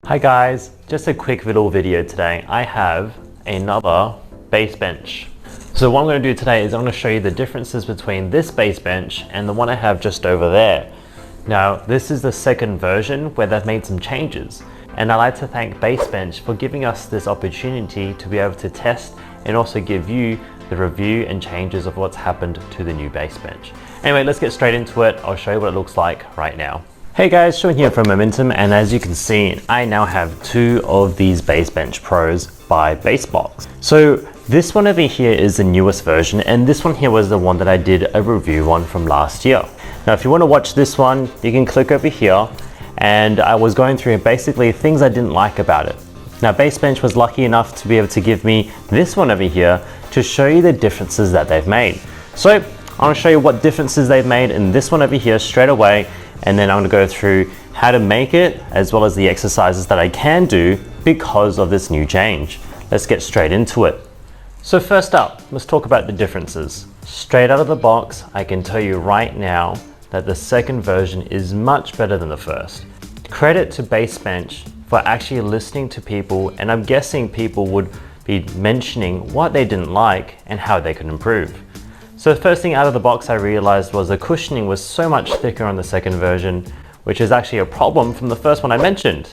Hi guys, just a quick little video today. I have another base bench. So what I'm going to do today is I'm going to show you the differences between this base bench and the one I have just over there. Now this is the second version where they've made some changes, and I'd like to thank Basebench for giving us this opportunity to be able to test and also give you the review and changes of what's happened to the new base bench. Anyway, let's get straight into it. I'll show you what it looks like right now. Hey guys, Sean here from Momentum, and as you can see, I now have two of these Basebench Pros by Baseblocks. So this one over here is the newest version, and this one here was the one that I did a review on from last year. Now if you want to watch this one, you can click over here, and I was going through basically things I didn't like about it. Now Basebench was lucky enough to be able to give me this one over here to show you the differences that they've made. So I'm going to show you what differences they've made in this one over here straight away, and then I'm going to go through how to make it as well as the exercises that I can do because of this new change. Let's get straight into it. So first up, let's talk about the differences. Straight out of the box, I can tell you right now that the second version is much better than the first. Credit to Basebench for actually listening to people, and I'm guessing people would be mentioning what they didn't like and how they could improve. So the first thing out of the box I realized was the cushioning was so much thicker on the second version, which is actually a problem from the first one I mentioned.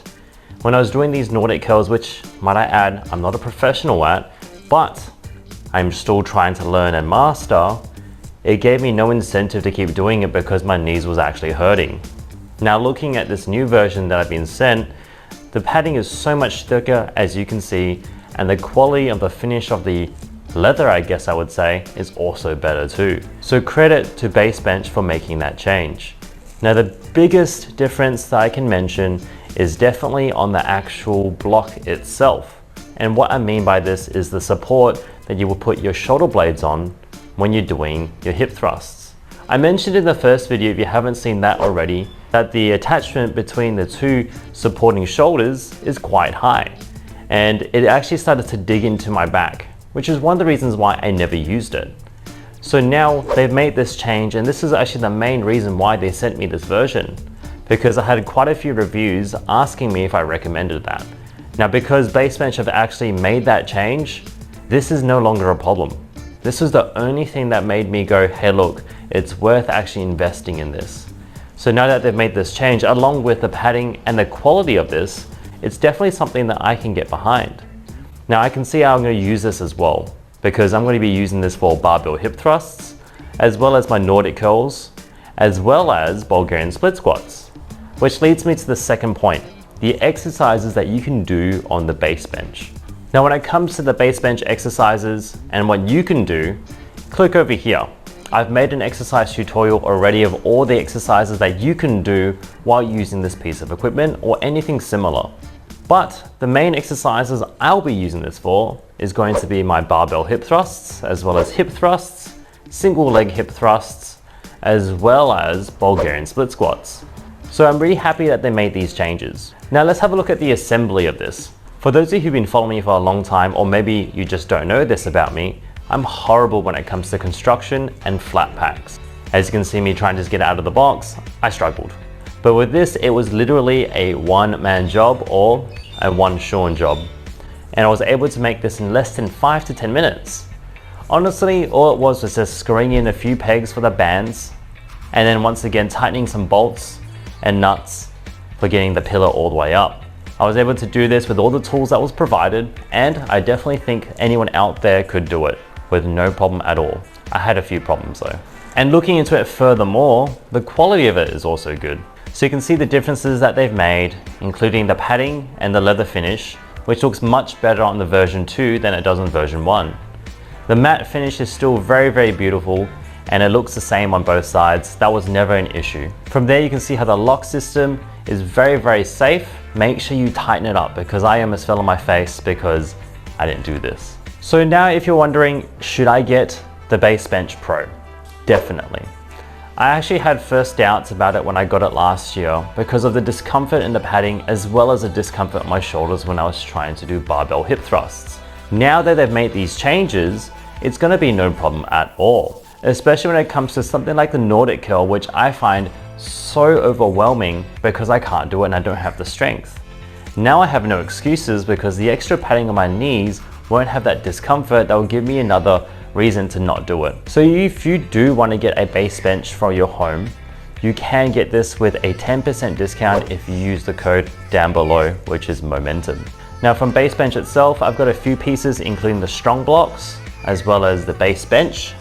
When I was doing these Nordic curls, which might I add, I'm not a professional at, but I'm still trying to learn and master, it gave me no incentive to keep doing it because my knees was actually hurting. Now looking at this new version that I've been sent, the padding is so much thicker as you can see, and the quality of the finish of the leather, I guess I would say, is also better too. So credit to Basebench for making that change. Now the biggest difference that I can mention is definitely on the actual block itself. And what I mean by this is the support that you will put your shoulder blades on when you're doing your hip thrusts. I mentioned in the first video, if you haven't seen that already, that the attachment between the two supporting shoulders is quite high. And it actually started to dig into my back, which is one of the reasons why I never used it. So now they've made this change, and this is actually the main reason why they sent me this version, because I had quite a few reviews asking me if I recommended that. Now because Basebench have actually made that change, this is no longer a problem. This was the only thing that made me go, hey look, it's worth actually investing in this. So now that they've made this change, along with the padding and the quality of this, it's definitely something that I can get behind. Now I can see how I'm going to use this as well, because I'm going to be using this for barbell hip thrusts, as well as my Nordic curls, as well as Bulgarian split squats. Which leads me to the second point, the exercises that you can do on the base bench. Now when it comes to the base bench exercises and what you can do, click over here. I've made an exercise tutorial already of all the exercises that you can do while using this piece of equipment or anything similar. But the main exercises I'll be using this for is going to be my barbell hip thrusts, as well as hip thrusts, single leg hip thrusts, as well as Bulgarian split squats. So I'm really happy that they made these changes. Now let's have a look at the assembly of this. For those of you who've been following me for a long time, or maybe you just don't know this about me, I'm horrible when it comes to construction and flat packs. As you can see me trying to just get out of the box, I struggled. But with this, it was literally a one-man job or a one Sean job. And I was able to make this in less than 5 to 10 minutes. Honestly, all it was just screwing in a few pegs for the bands, and then once again tightening some bolts and nuts for getting the pillar all the way up. I was able to do this with all the tools that was provided, and I definitely think anyone out there could do it with no problem at all. I had a few problems though. And looking into it furthermore, the quality of it is also good. So you can see the differences that they've made, including the padding and the leather finish, which looks much better on the version 2 than it does on version 1. The matte finish is still very, very beautiful, and it looks the same on both sides. That was never an issue. From there you can see how the lock system is very, very safe. Make sure you tighten it up, because I almost fell on my face because I didn't do this. So now if you're wondering, should I get the Basebench Pro? Definitely. I actually had first doubts about it when I got it last year because of the discomfort in the padding, as well as the discomfort in my shoulders when I was trying to do barbell hip thrusts. Now that they've made these changes, it's going to be no problem at all, especially when it comes to something like the Nordic curl, which I find so overwhelming because I can't do it and I don't have the strength. Now I have no excuses because the extra padding on my knees won't have that discomfort that will give me another reason to not do it. So if you do want to get a base bench for your home, you can get this with a 10% discount if you use the code down below, which is Momentum. Now from Basebench itself, I've got a few pieces including the strong blocks, as well as the base bench,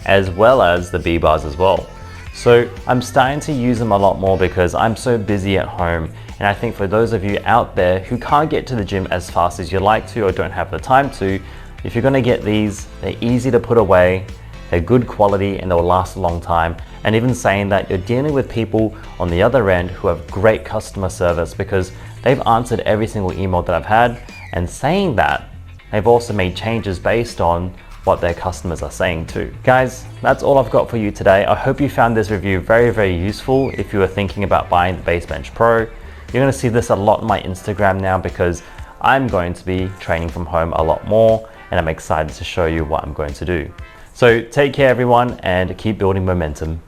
as well as the B-bars as well. So I'm starting to use them a lot more because I'm so busy at home. And I think for those of you out there who can't get to the gym as fast as you like to or don't have the time to, if you're gonna get these, they're easy to put away, they're good quality, and they'll last a long time. And even saying that, you're dealing with people on the other end who have great customer service because they've answered every single email that I've had, and saying that, they've also made changes based on what their customers are saying too. Guys, that's all I've got for you today. I hope you found this review very, very useful if you were thinking about buying the Basebench Pro. You're gonna see this a lot on my Instagram now because I'm going to be training from home a lot more, and I'm excited to show you what I'm going to do. So take care everyone, and keep building momentum.